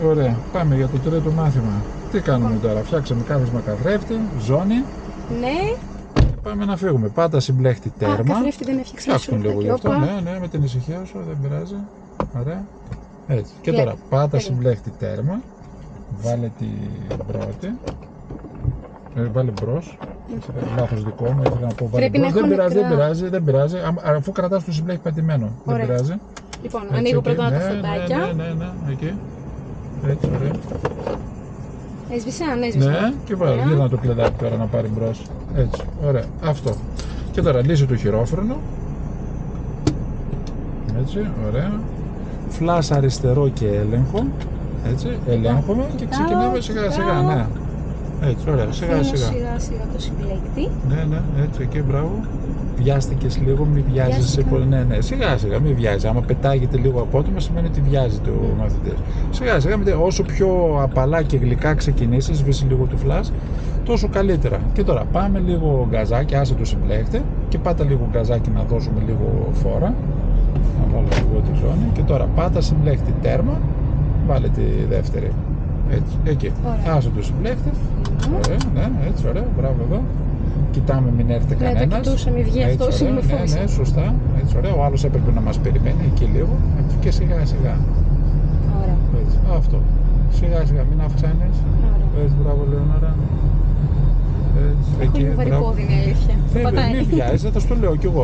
Ωραία, πάμε για το τρίτο μάθημα. Τι κάνουμε τώρα, φτιάξαμε κάθισμα καθρέφτη, ζώνη. Ναι. Πάμε να φύγουμε. Πάτα συμπλέχτη τέρμα. Καθρέφτη δεν έφτιαξε. Φτιάξουμε λίγο γι' αυτό. Ναι, με την ησυχία σου, δεν πειράζει. Ωραία. Έτσι. Και τώρα πάτα συμπλέχτη τέρμα. Βάλε την πρώτη. Βάλε μπρος. Λάθος δικό μου, ήθελα να πω βάλε μπρος. Δεν πειράζει. Αφού κρατάς το συμπλέχτη πατημένο. Δεν πειράζει. Λοιπόν, ανοίγω πρώτα τα φωτάκια. Ναι, εκεί. Έτσι, ωραία. Έσβησε, αν έσβησε. Ναι, και βάλε. Γύρνα το κλειδάκι τώρα να πάρει μπρος. Έτσι, ωραία. Αυτό. Και τώρα λύση του χειρόφρενο. Έτσι, ωραία. Φλάς αριστερό και έλεγχο. Έτσι, ελέγχουμε και ξεκινάμε σιγά σιγά. Ναι. Έτσι, ωραία, σιγά σιγά. Σιγά το συμπλέκτη. Ναι, έτσι, εκεί, μπράβο. Βιάστηκες λίγο, μην βιάζεσαι πολύ. Ναι, σιγά σιγά, μην βιάζεσαι. Άμα πετάγεται λίγο απότομα, σημαίνει ότι βιάζει το μαθητής. Σιγά σιγά, όσο πιο απαλά και γλυκά ξεκινήσεις, σβήσει λίγο του φλάς, τόσο καλύτερα. Και τώρα πάμε λίγο γκαζάκι, άσε το συμπλέκτη και πάτα λίγο γκαζάκι να δώσουμε λίγο φόρα. Να βάλω λίγο τη ζώνη. Και τώρα πάτα συμπλέκτη τέρμα, βάλε τη δεύτερη. Έτσι, εκεί. Άσε το συμπλέκτη. Ωραία, ναι, έτσι, ωραία, μπράβο εδώ. Κοιτάμε μην έρθει κανένας. Ναι, το κοιτούσα, μην βγει αυτός, ναι, σωστά. Έτσι, ωραία. Ο άλλος έπρεπε να μας περιμένει εκεί λίγο. Έτσι, και σιγά σιγά. Ωραία. Έτσι, αυτό. Σιγά σιγά, μην αυξάνεις. Έτσι, μπράβο Λεωνάρα. Έτσι, εκεί, μπράβο. Είναι αλήθεια. Μην βιάζεσαι, θα στο λέω κι εγώ.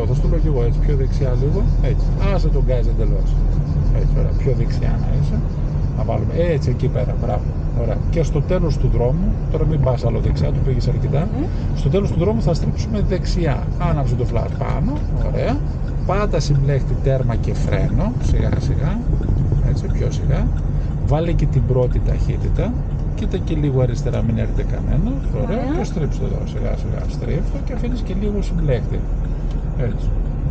Έτσι, πιο δεξιά λίγο. Έτσι, άσε τον γκάζ εντελώς. Έτσι, ωραία, πιο δεξιά να είσαι. Να βάλουμε έτσι εκεί πέρα, μπράβο. Ωραία. Και στο τέλος του δρόμου, τώρα μην πας άλλο δεξιά, του πήγες αρκετά. Στο τέλος του δρόμου θα στρίψουμε δεξιά. Άναψε το φλάς πάνω, ωραία. Πάτα συμπλέχτη τέρμα και φρένο, σιγά σιγά. Έτσι, πιο σιγά. Βάλε και την πρώτη ταχύτητα. Κοίτα και λίγο αριστερά, μην έρθει κανένα. Ωραία. Και στρίψτε εδώ, σιγά σιγά. Στρίφτο και αφήνεις και λίγο συμπλέχτη. Έτσι.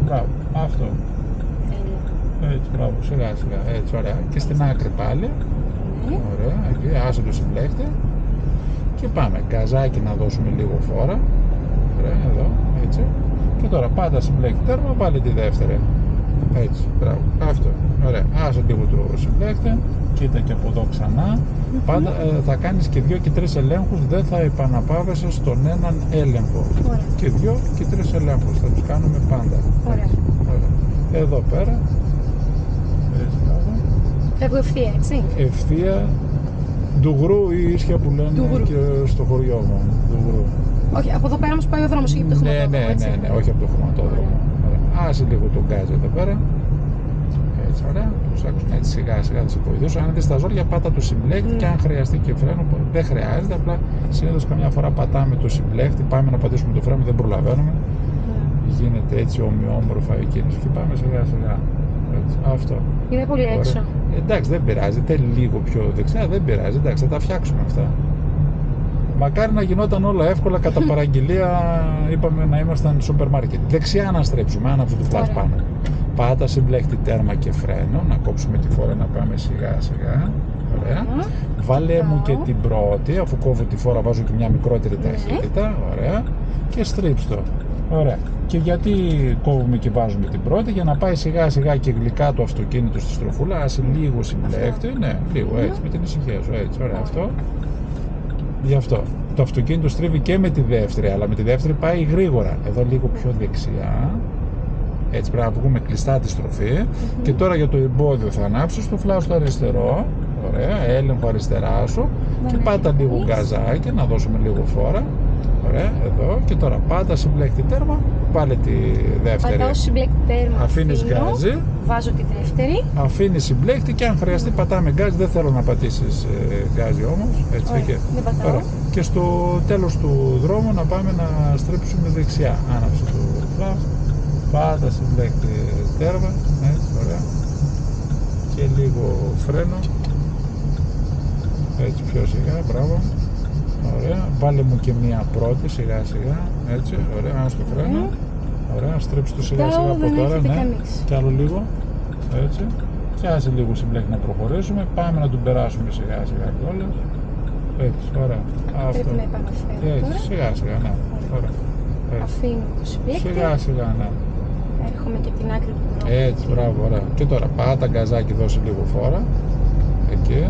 Μπράβο. Αυτό. Έτσι, μπράβο, σιγά σιγά. Έτσι, ωραία. Και στην άκρη πάλι. Ωραία, εκεί, άσε το συμπλέκτη. Και πάμε, γκαζάκι να δώσουμε λίγο φόρα. Ωραία, εδώ, έτσι. Και τώρα πάτα συμπλέκτη τέρμα, βάλε τη δεύτερη. Έτσι, μπράβο, αυτό. Ωραία, άσε λίγο το συμπλέκτη. Κοίτα και από εδώ ξανά. Πάντα θα κάνεις και 2 και 3 ελέγχους, δεν θα επαναπάβεσαι στον έναν έλεγχο. Και 2 και 3 ελέγχους, θα τους κάνουμε πάντα. Ωραία. Εδώ πέρα. Έτσι, μπράβο. Φεύγω ευθεία, έτσι. Ευθεία, ντουγρού ή ίσια που λένε και στο χωριό μου. Ντουγρού. Όχι, από εδώ πέρα όμως πάει ο δρόμος, όχι από το χρωματόδρομο. Ναι, όχι από το χρωματόδρομο. Άσε λίγο τον γκάζι εδώ πέρα. Έτσι, ωραία. Τους άκουσαν έτσι σιγά σιγά, θα σε βοηθήσω. Αν δεις τα ζόρια, πάτα το συμπλέκτη και αν χρειαστεί και φρένο, δεν χρειάζεται. Απλά συνήθως καμιά φορά πατάμε το συμπλέκτη, πάμε να πατήσουμε το φρένο, δεν προλαβαίνουμε. Γίνεται έτσι ομοιόμορφα η κίνηση και πάμε σιγά σιγά. Έτσι, αυτό. Είναι πολύ έξω. Εντάξει, δεν πειράζει, θέλει λίγο πιο δεξιά, δεν πειράζει, εντάξει, θα τα φτιάξουμε αυτά. Μακάρι να γινόταν όλα εύκολα κατά παραγγελία, είπαμε να ήμασταν σούπερ μάρκετ. Δεξιά να στρέψουμε, άναψε το φλάς πάνω. Πάτα συμπλέχτη τέρμα και φρένο, να κόψουμε τη φόρα να πάμε σιγά σιγά. Ωραία. Βάλε μου και την πρώτη, αφού κόβω τη φόρα βάζω και μια μικρότερη ταχύτητα. Ωραία. Και στρίψτε το. Ωραία. Και γιατί κόβουμε και βάζουμε την πρώτη, για να πάει σιγά σιγά και γλυκά το αυτοκίνητο στη στροφούλα, άσε λίγο συμπλέχτη, ναι, λίγο έτσι, με την ησυχία σου, έτσι, ωραία, αυτό. Γι' αυτό. Το αυτοκίνητο στρίβει και με τη δεύτερη, αλλά με τη δεύτερη πάει γρήγορα. Εδώ λίγο πιο δεξιά. Έτσι πρέπει να βγούμε κλειστά τη στροφή. Και τώρα για το εμπόδιο θα ανάψεις το φλάς στο αριστερό. Ωραία, έλεγχο αριστερά σου. Και πάτα λίγο γκαζάκι, να δώσουμε λίγο φόρα. Ωραία, εδώ. Και τώρα πάτα συμπλέκτη τέρμα, βάλε τη δεύτερη. Πατάω συμπλέκτη τέρμα. Αφήνεις γκάζι. Βάζω τη δεύτερη. Αφήνεις συμπλέκτη και αν χρειαστεί πατάμε γκάζι. Δεν θέλω να πατήσεις γκάζι όμως. Έτσι, ωραία, δεν πατάω. Ωραία. Και στο τέλος του δρόμου να πάμε να στρίψουμε δεξιά. Άναψε το φλάς. Πάτα συμπλέκτη τέρμα. Έτσι, ωραία. Και λίγο φρένο. Έτσι πιο σιγά, μπράβο. Ωραία, βάλε μου και μία πρώτη σιγά σιγά, έτσι, ωραία, άνω στο φρένο. Ωραία, στρίψτε το σιγά σιγά από τώρα, ναι, κι άλλο λίγο, έτσι. Και άσε λίγο συμπλέκτη να προχωρήσουμε, πάμε να τον περάσουμε σιγά σιγά κιόλας. Έτσι, ωραία, αυτό. Πρέπει να επαναφέρω έτσι, τώρα. σιγά σιγά, ναι, ωραία. Αφήνω το συμπλέκτη. Σιγά σιγά, ναι. Έρχομαι και την άκρη του δρόμου. Έτσι, μπράβο, ωραία. Και τώρα πάτα γκαζάκι, δώσε λίγο φόρα. Εκεί.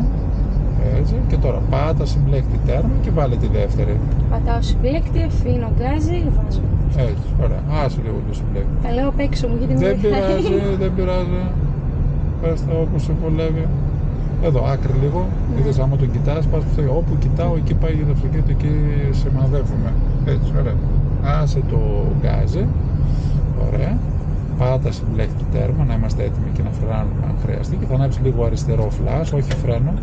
γκάζι και τώρα πάτα συμπλέκτη τέρμα και βάλε τη δεύτερη. Πατάω συμπλέκτη, αφήνω γκάζι, βάζω. Έτσι, ωραία. Άσε λίγο το συμπλέκτη. Τα λέω απ' έξω μου γιατί Δεν πειράζει, δεν πειράζει. Πες τα όπως σε βολεύει. Εδώ, άκρη λίγο. Είδες, άμα τον κοιτάς, πας στο όπου κοιτάω, εκεί πάει για το αυτοκίνητο, εκεί σημαδεύουμε. Έτσι, ωραία. Άσε το γκάζι. Ωραία. Πάτα συμπλέκτη τέρμα, να είμαστε έτοιμοι και να φρενάρουμε αν χρειαστεί. Και θα ανάψει λίγο αριστερό φλας, όχι φρένο.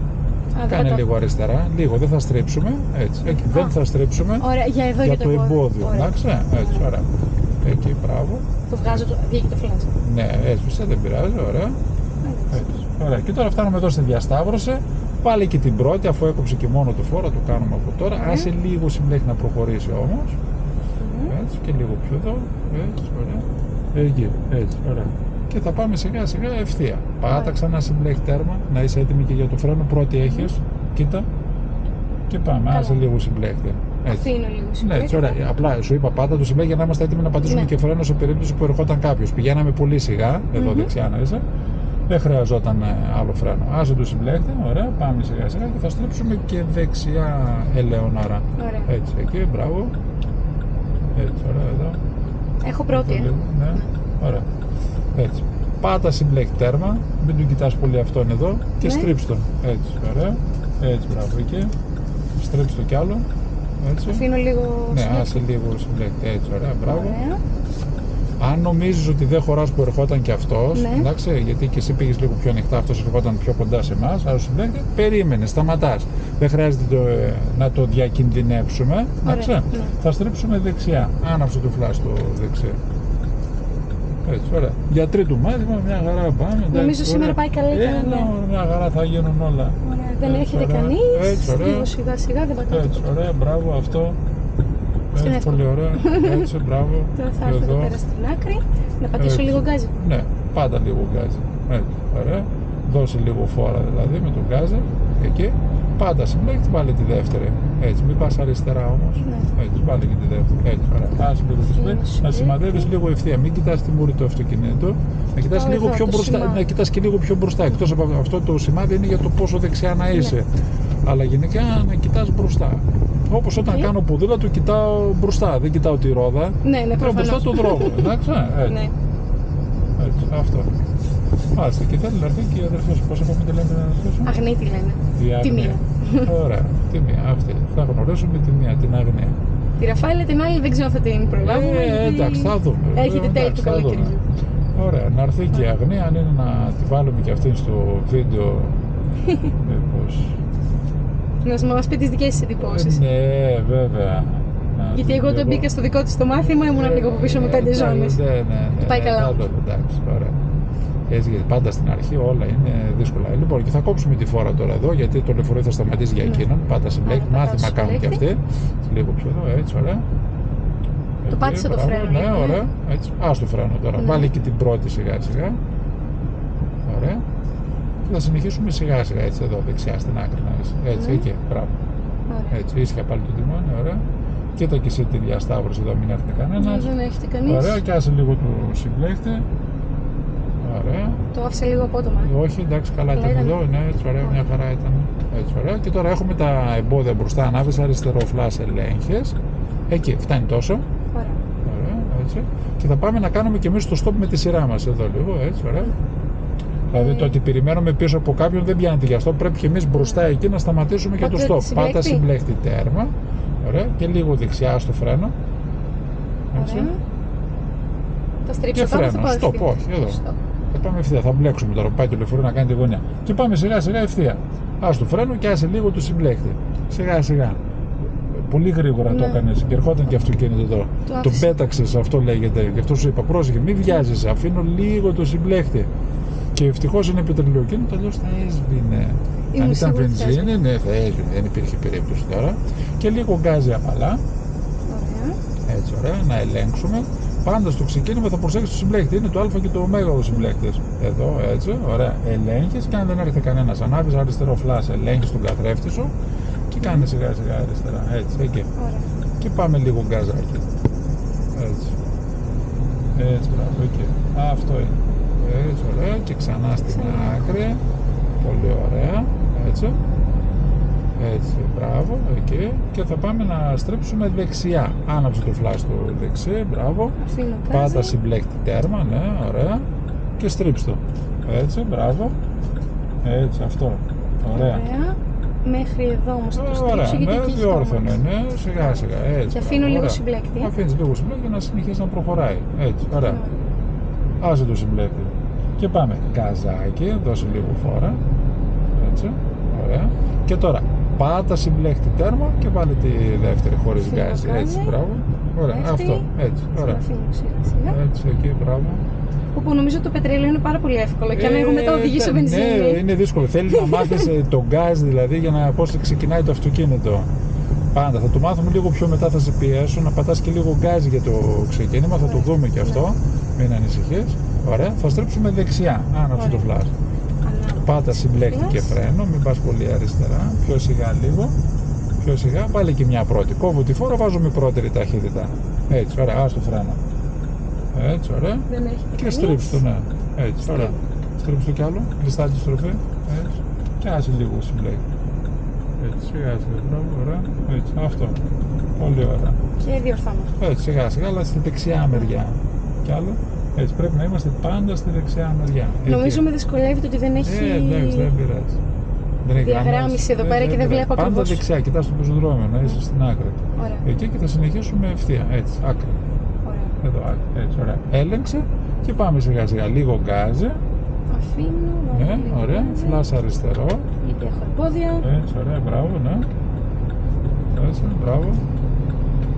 Κάνε λίγο αριστερά, λίγο, δεν θα στρίψουμε. Έτσι, εκεί δεν θα στρίψουμε. Ωραία, για εδώ για το εμπόδιο. Εντάξει, έτσι, ωραία. Εκεί, μπράβο. Το βγάζω, βγήκε το φλας. Ναι, έσβησε, δεν πειράζει, ωραία. Έτσι, ωραία. Και τώρα φτάνουμε εδώ στη διασταύρωση. Πάλι και την πρώτη, αφού έκοψε και μόνο το φόρο, το κάνουμε από τώρα. Άσε λίγο συμπλέκτη να προχωρήσει όμως. Έτσι, και λίγο πιο εδώ. Έτσι, ωραία. Εκεί, έτσι, ωραία. Και θα πάμε σιγά σιγά ευθεία. Πάτα ξανά συμπλέκτη τέρμα, να είσαι έτοιμη και για το φρένο. Πρώτη έχεις, κοίτα. Και πάμε, άσε λίγο συμπλέκτη. Αφήνω λίγο συμπλέκτη. Ναι, έτσι, ωραία. Απλά σου είπα πάντα το συμπλέκτη για να είμαστε έτοιμοι να πατήσουμε και φρένο σε περίπτωση που ερχόταν κάποιος. Πηγαίναμε πολύ σιγά, εδώ δεξιά να είσαι. Δεν χρειαζόταν άλλο φρένο. Άσε το συμπλέκτη, ωραία, πάμε σιγά σιγά και θα στρίψουμε και δεξιά ελαιονάρα. Έτσι, εκεί, μπράβο. Έτσι, ωραία, εδώ. Έχω πρώτη. Ναι, ωραία. Έτσι. Πάτα συμπλέκτη τέρμα, μην τον κοιτάς πολύ αυτόν εδώ και στρίψ' τον. Έτσι, ωραία. Έτσι, μπράβο, εκεί. Στρίψ' το κι άλλο. Έτσι. Αφήνω λίγο. Ναι, άσε λίγο συμπλέκτη. Έτσι, ωραία, μπράβο. Αν νομίζεις ότι δεν χωράς που ερχόταν και αυτός, εντάξει, γιατί και εσύ πήγες λίγο πιο ανοιχτά, αυτός ερχόταν πιο κοντά σε εμάς, αλλά σου λέει, περίμενε, σταματάς. Δεν χρειάζεται να το διακινδυνεύσουμε, εντάξει. Θα στρίψουμε δεξιά. Άναψε το φλάς το δεξιά. Έτσι, ωραία. Για τρίτο μάθημα, μια χαρά πάμε. Νομίζω σήμερα πάει καλά. Μια χαρά θα γίνουν όλα. Ωραία. Δεν έρχεται κανείς. Λίγο σιγά σιγά, δεν πατάω. Έτσι, ωραία, μπράβο, αυτό. Έτσι, πολύ ωραία. Έτσι, μπράβο. Τώρα θα έρθω εδώ πέρα στην άκρη, να πατήσω λίγο γκάζι. Ναι, πάντα λίγο γκάζι. Έτσι, ωραία. Δώσε λίγο φόρα δηλαδή με τον γκάζι. Εκεί. Πάντα συμπλέκτη, βάλε τη δεύτερη. Έτσι, μην πας αριστερά όμως. Έτσι, βάλε και τη δεύτερη. Έτσι, ωραία. Άσε λίγο τη συμπλέκτη. Να σημαδεύεις λίγο ευθεία. Μην κοιτάς τη μούρη του αυτοκινήτου. Να κοιτάς λίγο πιο μπροστά. Να κοιτάς και λίγο πιο μπροστά. Εκτός από αυτό το σημάδι είναι για το πόσο δεξιά να είσαι. Αλλά γενικά να κοιτάς μπροστά. Όπως όταν κάνω ποδήλατο, κοιτάω μπροστά. Δεν κοιτάω τη ρόδα. Ναι, κοιτάω μπροστά τον δρόμο. Εντάξει, έτσι. Έτσι, αυτό. Μάλιστα, και θέλει να έρθει και η αδερφή σου. Πώς είπαμε τη λένε την αδερφή σου? Αγνή τη λένε. Τη μία. Ωραία, τη μία. Αυτή. Θα γνωρίσουμε τη μία, την Αγνή. Τη Ραφαέλα την άλλη δεν ξέρω αν θα την προλάβουμε. Εντάξει, θα δούμε. Έχετε τέλει του καλοκαιριού. Ωραία, να έρθει και η Αγνή, αν είναι να τη βάλουμε και αυτή στο βίντεο. Μήπως. Να μας πει τις δικές της εντυπώσεις. Ναι, βέβαια. Γιατί εγώ όταν μπήκα στο δικό της το μάθημα ήμουν λίγο από πίσω με 5 ζώνες. Ναι. Πάει καλά. Εντάξει, ωραία. Έτσι, γιατί πάντα στην αρχή όλα είναι δύσκολα. Λοιπόν, και θα κόψουμε τη φόρα τώρα εδώ, γιατί το λεωφορείο θα σταματήσει για εκείνον. Πάντα συμπλέκτη, μάθημα κάνουν και αυτοί. Λίγο πιο εδώ, έτσι, ωραία. Το πάτησα το φρένο. Ναι, ωραία. Έτσι. Ας το φρένο τώρα. Βάλε και την πρώτη σιγά σιγά. Ωραία. Και θα συνεχίσουμε σιγά σιγά, έτσι εδώ, δεξιά στην άκρη να είσαι. Έτσι, εκεί, μπράβο. Έτσι, ήσυχα πάλι το τιμόνι, ωραία. Κοίτα και εσύ τη διασταύρωση εδώ, μην έρθει κανένας. Δεν έρχεται κανείς. Ωραία, και άσε λίγο του συμπλέκτη. Ωραία. Το άφησα λίγο απότομα. Όχι, εντάξει, καλά ήταν εδώ, ναι, έτσι ωραία, μια χαρά ήταν. Έτσι ωραία. Και τώρα έχουμε τα εμπόδια μπροστά, ανάβεις αριστερό φλάς, ελέγχες. Εκεί, φτάνει τόσο. Ωραία, έτσι. Και θα πάμε να κάνουμε και εμείς το stop με τη σειρά μας εδώ λίγο, έτσι, ωραία. Δηλαδή το ότι περιμένουμε πίσω από κάποιον δεν πιάνεται για αυτό. Πρέπει και εμείς μπροστά εκεί να σταματήσουμε και το stop. Πάτα συμπλέκτη τέρμα. Ωραία. Και λίγο δεξιά στο φρένο. Έτσι. Θα στρίψω και φρένο. Stop, όχι, εδώ. Θα πάμε ευθεία. Θα μπλέξουμε τώρα. Πάει το λεωφορείο να κάνει τη γωνία. Και πάμε σιγά σιγά ευθεία. Ας το φρένο και άσε λίγο το συμπλέκτη. Σιγά σιγά. Πολύ γρήγορα το έκανες και ερχόταν και αυτοκίνητο εδώ. Το πέταξες, αυτό λέγεται. Γι' αυτό σου είπα, πρόσεχε, μην βιάζεσαι. Αφήνω λίγο το συμπλέκτη. Και ευτυχώς είναι πετρελαιοκίνητο, αλλιώς θα έσβηνε. Αν ήταν βενζίνη, ναι, θα έσβηνε, δεν υπήρχε περίπτωση τώρα. Και λίγο γκάζι απαλά. Έτσι, ωραία, να ελέγξουμε. Πάντα στο ξεκίνημα θα προσέξεις το συμπλέκτη. Είναι το α και το ω ο συμπλέκτης. Εδώ, έτσι, ωραία. Ελέγχεις και αν δεν έρχεται κανένας, ανάβεις αριστερό φλάς, ελέγχεις τον καθρέφτη σου και κάνεις σιγά σιγά αριστερά. Έτσι, εκεί. Και πάμε λίγο γκάζάκι. Έτσι. Έτσι, μπράβο, εκεί. Αυτό είναι. Έτσι, ωραία, και ξανά στην άκρη. Πολύ ωραία, έτσι. Έτσι, μπράβο, εκεί. Και θα πάμε να στρίψουμε δεξιά. Άναψε το φλάς του δεξί, μπράβο. Αφήνω Πάτα γκάζι. συμπλέκτη τέρμα, ναι, ωραία. Και στρίψτε το. Έτσι, μπράβο. Έτσι, αυτό. Ωραία. Ωραία. Μέχρι εδώ όμως θα το Ωραία, στρίψω γιατί ναι, εκεί έχει διόρθωνε, στόματος. ναι, σιγά σιγά. Έτσι. Και αφήνω μπράβο, λίγο ωραία. συμπλέκτη. Αφήνεις λίγο συμπλέκτη για να συνεχίσει να προχωράει. Έτσι, ωραία. Άσε το συμπλέκτη. Και πάμε. Γκαζάκι, δώσε λίγο φόρα. Έτσι, ωραία. Και τώρα πάτα συμπλέκτη τέρμα και βάλε τη δεύτερη χωρίς Αφήνω γκάζι. γκάζι. Έτσι, μπράβο. Ωραία, Δεύτερη. αυτό. Έτσι, Θα ωραία. αφήνω σιγά σιγά. Έτσι, εκεί, μπράβο. Όπου νομίζω το πετρέλαιο είναι πάρα πολύ εύκολο. Και αν εγώ μετά οδηγήσω βενζίνη. Ναι, είναι δύσκολο. Θέλει να μάθεις τον γκάζ δηλαδή για να πώς ξεκινάει το αυτοκίνητο. Πάντα. Θα το μάθουμε λίγο πιο μετά, θα σε πιέσω να πατάς και λίγο γκάζ για το ξεκίνημα. Θα το δούμε και αυτό. Μην ανησυχείς. Ωραία. Θα στρίψουμε δεξιά. Άναψε το φλάς. Πάτα συμπλέκτη και φρένο. Μην πας πολύ αριστερά. Πιο σιγά λίγο. Πιο σιγά. Βάλε και μια πρώτη. Κόβω τη φόρα, βάζουμε πρώτερη ταχύτητα. Έτσι, ωραία. Άστο φρένο. Έτσι, ωραία. Δεν έρχεται Και κανείς. στρίψτε το, ναι. Έτσι, ωραία. Στρίψτε το κι άλλο. Κλειστά τη στροφή. Έτσι. Και άσε λίγο συμπλέκτη. Έτσι, σιγά σιγά. Μπράβο, ωραία. Έτσι, αυτό. Πολύ ωραία. Και διορθώνω. Έτσι, σιγά σιγά, αλλά στη δεξιά μεριά. Κι άλλο. Έτσι, πρέπει να είμαστε πάντα στη δεξιά μεριά. Νομίζω με δυσκολεύει το ότι δεν έχει. Εντάξει, δεν πειράζει. Δεν έχει διαγράμμιση εδώ πέρα και δεν βλέπω Πάντα ακριβώς. δεξιά, κοιτάς το πεζοδρόμιο, να είσαι στην άκρη. Ωραία. Εκεί και θα συνεχίσουμε ευθεία. Έτσι, άκρη. Ωραία. Εδώ, άκρη. Έτσι, ωραία. Έλεξε και πάμε σιγά σιγά. Λίγο γκάζι. Αφήνω. Ναι, ωραία. Φλάς αριστερό. Γιατί έχω εμπόδια. Έτσι, ωραία, μπράβο, ναι. Έτσι, μπράβο.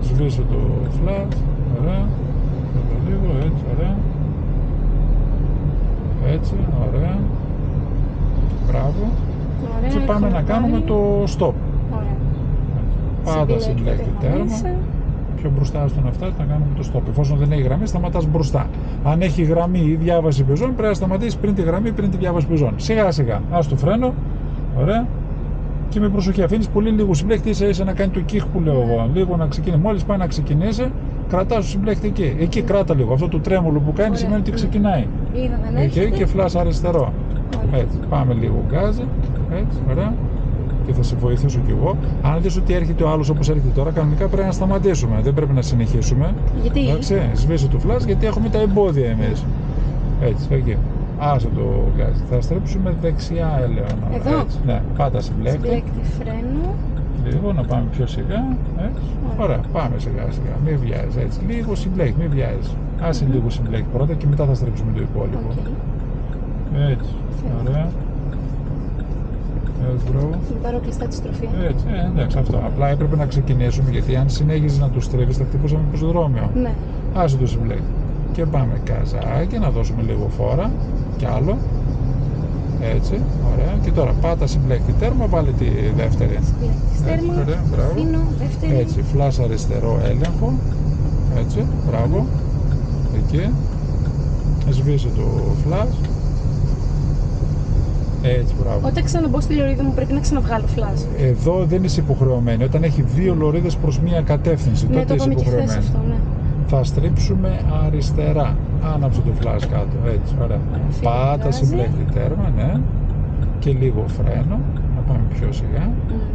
Σβήσω το φλάς. Ωραία. Εδώ λίγο, έτσι, ωραία. Έτσι, ωραία. Μπράβο. Ωραία. Και πάμε έχω να κάνουμε βάλει. το stop. Ωραία. Πάντα συμπλέκτη τέρμα. Πιο μπροστά στον αυτά να κάνουμε το stop. Εφόσον δεν έχει γραμμή, σταματάς μπροστά. Αν έχει γραμμή ή διάβαση πεζών, πρέπει να σταματήσεις πριν τη γραμμή, πριν τη διάβαση πεζών. Σιγά σιγά. Ας το φρένο. Ωραία. Και με προσοχή. Αφήνεις πολύ λίγο συμπλέκτη, ίσα να κάνει το kick που λέω εγώ. Λίγο να ξεκινήσει. Μόλις πάει να ξεκινήσει, κρατάς το συμπλέκτη εκεί. Εκεί κράτα λίγο. Αυτό το τρέμολο που κάνει Ωραία. σημαίνει ότι ξεκινάει. Είδα, δεν Εκεί έρχεται. και φλάς αριστερό. Ωραία. Έτσι. Πάμε λίγο γκάζι. Έτσι. Ωραία. Και θα σε βοηθήσω κι εγώ. Αν δεις ότι έρχεται ο άλλος όπως έρχεται τώρα, κανονικά πρέπει να σταματήσουμε. Δεν πρέπει να συνεχίσουμε. Γιατί? Εντάξει, σβήσε το φλάς γιατί έχουμε τα εμπόδια εμείς. Έτσι, εκεί. Άσε το γκάζι. Θα στρέψουμε δεξιά, Ελεώνα. Εδώ? Έτσι. Ναι, πάντα συμπλέκτη. Συμπλέκτη φρένο. Λίγο να πάμε πιο σιγά. Έτσι. Ωραία, πάμε σιγά σιγά. Μην βιάζεις. Έτσι. Λίγο συμπλέκτη, μην βιάζεις. Άσε λίγο συμπλέκτη πρώτα και μετά θα στρέψουμε το υπόλοιπο. Οκ. Έτσι. Ωραία. Έτσι, μπράβο. Μην πάρω κλειστά τη στροφή. Έτσι, εντάξει, αυτό. Απλά έπρεπε να ξεκινήσουμε γιατί αν συνέχιζε να το στρέφεις θα χτυπούσαμε πεζοδρόμιο. Ναι. Άσε το συμπλέκτη. Και πάμε καζάκι, να δώσουμε λίγο φόρα. Κι άλλο. Έτσι, ωραία. Και τώρα πάτα συμπλέκτη τέρμα, βάλε τη δεύτερη. Συμπλέκτη τέρμα. Έτσι, ωραία, μπράβο. Αφήνω δεύτερη. Έτσι, φλάς αριστερό έλεγχο. Έτσι, μπράβο. Εκεί. Σβήσε το φλάς. Έτσι, μπράβο. Όταν ξαναμπω στη λωρίδα μου πρέπει να ξαναβγάλω φλάζ. Εδώ δεν είσαι υποχρεωμένη. Όταν έχει δύο λωρίδες προς μία κατεύθυνση, Ναι, τότε το είσαι είπαμε και χθες υποχρεωμένη. αυτό, ναι. Θα στρίψουμε αριστερά. Άναψε το φλάς κάτω. Έτσι, ωραία. Αφήνω Πάτα γκάζι. συμπλέκτη τέρμα, ναι. Και λίγο φρένο. Να πάμε πιο σιγά.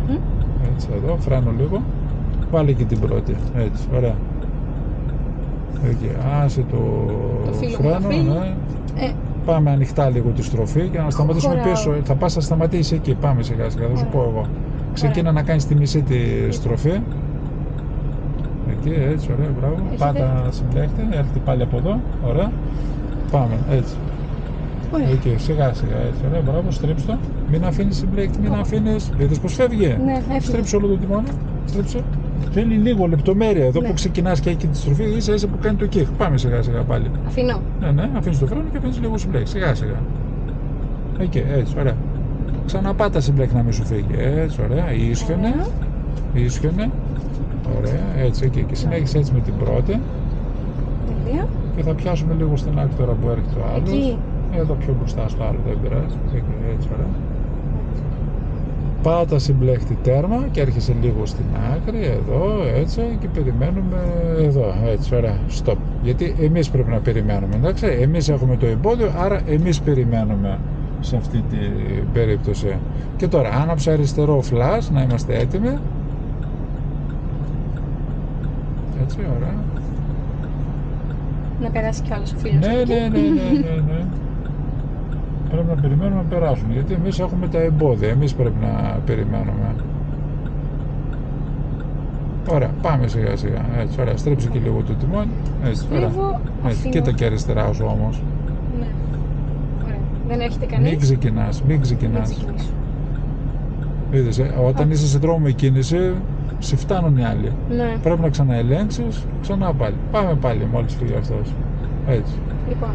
Μμμ. Έτσι, εδώ, φρένο λίγο. Βάλε και την πρώτη. Έτσι, ωραία. Εκεί, άσε το φίλο μου να φρένο, φύγει. ναι. Ε, Πάμε ανοιχτά λίγο τη στροφή και να σταματήσουμε χωράω. πίσω. Θα πας να σταματήσεις εκεί. Πάμε σιγά σιγά, θα σου Ωραία. πω εγώ. Ξεκίνα να κάνεις τη μισή τη στροφή. Εκεί, έτσι, ωραία, μπράβο. Έχετε. Πάτα συμπλέκτη, έρχεται πάλι από εδώ. Ωραία. Πάμε, έτσι. ωραία. Εκεί, σιγά σιγά, έτσι, ωραία, μπράβο, στρίψτε το. Μην αφήνεις συμπλέκτη, μην αφήνεις. Είδες πως φεύγει. Ναι, έφυγε. Στρίψε όλο το τιμόνι. Στρίψε. Θέλει λίγο λεπτομέρεια. Εδώ Ναι. που ξεκινάς και έχει τη στροφή, ίσα ίσα που κάνει το kick. Πάμε σιγά σιγά πάλι. Αφήνω. Ναι, αφήνεις το φρένο και αφήνεις λίγο συμπλέκτη. Σιγά σιγά. Εκεί, έτσι, ωραία. Ξαναπάτα συμπλέκτη να μην σου φύγει. Έτσι, ωραία. Ίσχυονε. Ωραία. Ίσχυονε. Ωραία, έτσι, εκεί. Και συνέχισε έτσι με την πρώτη. Τελεία. Και θα πιάσουμε λίγο στην άκρη τώρα που έρχεται ο άλλος. Εκεί. Εδώ πιο μπροστά στο άλλο, δεν πειράζει. Εκεί, έτσι, ωραία. Πάτα συμπλέκτη τέρμα και έρχεσαι λίγο στην άκρη, εδώ, έτσι, και περιμένουμε εδώ, έτσι, ωραία, stop. Γιατί εμείς πρέπει να περιμένουμε, εντάξει, εμείς έχουμε το εμπόδιο, άρα εμείς περιμένουμε. σε αυτή την περίπτωση. Και τώρα άναψε αριστερό flash, να είμαστε έτοιμοι. Έτσι, ωραία. Να περάσει κι άλλος ο φίλος. Ναι. Πρέπει να περιμένουμε να περάσουν, γιατί εμείς έχουμε τα εμπόδια, εμείς πρέπει να περιμένουμε. Ωραία, πάμε σιγά σιγά. Έτσι, ωραία, στρέψε και λίγο το τιμόνι. Έτσι, ωραία. Έτσι, κοίτα και αριστερά σου όμως. Ναι. Ωραία. Δεν έρχεται κανείς. Μην ξεκινάς. Είδες, όταν είσαι σε δρόμο με κίνηση, σε φτάνουν οι άλλοι. Ναι. Πρέπει να ξαναελέγξεις, ξανά πάλι. Πάμε πάλι μόλις φύγει αυτός. Έτσι. Λοιπόν,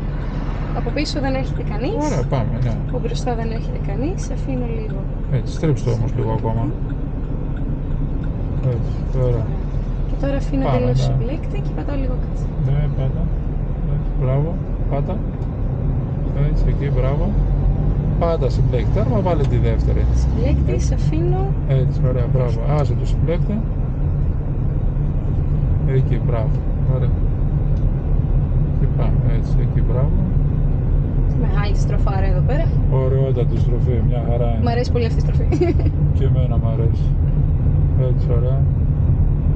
από πίσω δεν έρχεται κανείς. Ωραία, πάμε, ναι. Από μπροστά δεν έρχεται κανείς. Σε αφήνω λίγο. Έτσι, στρέψτε το όμως λίγο ακόμα. Έτσι, ωραία. Και τώρα αφήνω τελείως συμπλέκτη και πατάω λίγο κάτω. Ναι, πάτα. Έτσι, μπράβο, πάτα. Έτσι, εκεί, μπράβο. Πάτα συμπλέκτη. Τέρμα, βάλε τη δεύτερη. Συμπλέκτη, σε αφήνω. Έτσι, ωραία, μπράβο. Άσε το συμπλέκτη. Εκεί, μπράβο. Ωραία. Και πάμε, έτσι, εκεί, μπράβο. Μεγάλη στροφάρα εδώ πέρα. Ωραιότατη στροφή, μια χαρά είναι. Μ' αρέσει πολύ αυτή η στροφή. Και εμένα μ' αρέσει. Έτσι, ωραία.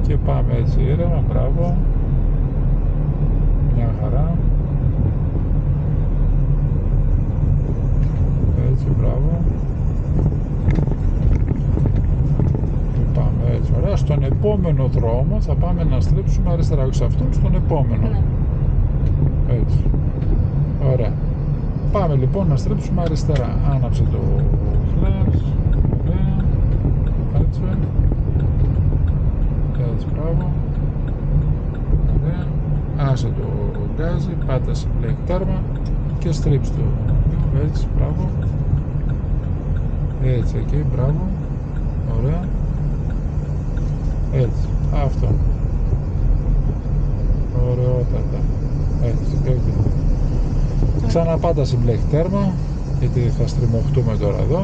Και πάμε έτσι ήρεμα, μπράβο. Μια χαρά. Έτσι, μπράβο. Και πάμε έτσι, ωραία. Στον επόμενο δρόμο θα πάμε να στρίψουμε αριστερά, όχι σε αυτόν, στον επόμενο. Ναι. Έτσι. Ωραία. Πάμε λοιπόν να στρίψουμε αριστερά. Άναψε το flash. Ωραία. Έτσι. Έτσι, μπράβο. Ωραία. Άσε το γκάζι, πάτα σε μπλεκ τέρμα και στρίψ το. Έτσι, μπράβο. Έτσι, εκεί, μπράβο. Ωραία. Έτσι, αυτό. Ωραιότατα. Έτσι, έτσι. Ξαναπάτα σε μπλεκ τέρμα, γιατί θα στριμωχτούμε τώρα εδώ.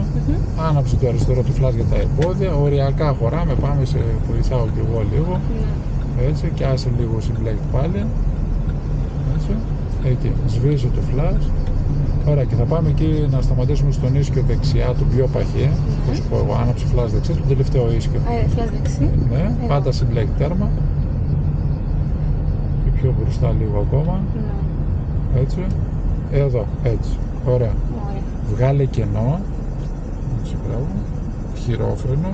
Άναψε το αριστερό του φλάς για τα εμπόδια. Οριακά χωράμε, πάμε σε βοηθάω κι εγώ λίγο. Έτσι, και άσε λίγο συμπλέκτη πάλι. Έτσι, εκεί, σβήσε το φλάς. Ωραία, και θα πάμε εκεί να σταματήσουμε στον ίσκιο δεξιά, τον πιο παχύ. Πώς σου πω εγώ, άναψε φλάς δεξιά, τον τελευταίο ίσκιο. Φλάς δεξί. Ναι, πάτα συμπλέκτη τέρμα. Και πιο μπροστά λίγο ακόμα. Έτσι. Εδώ, έτσι. Ωραία. Βγάλε κενό. Έτσι, μπράβο. Χειρόφρενο.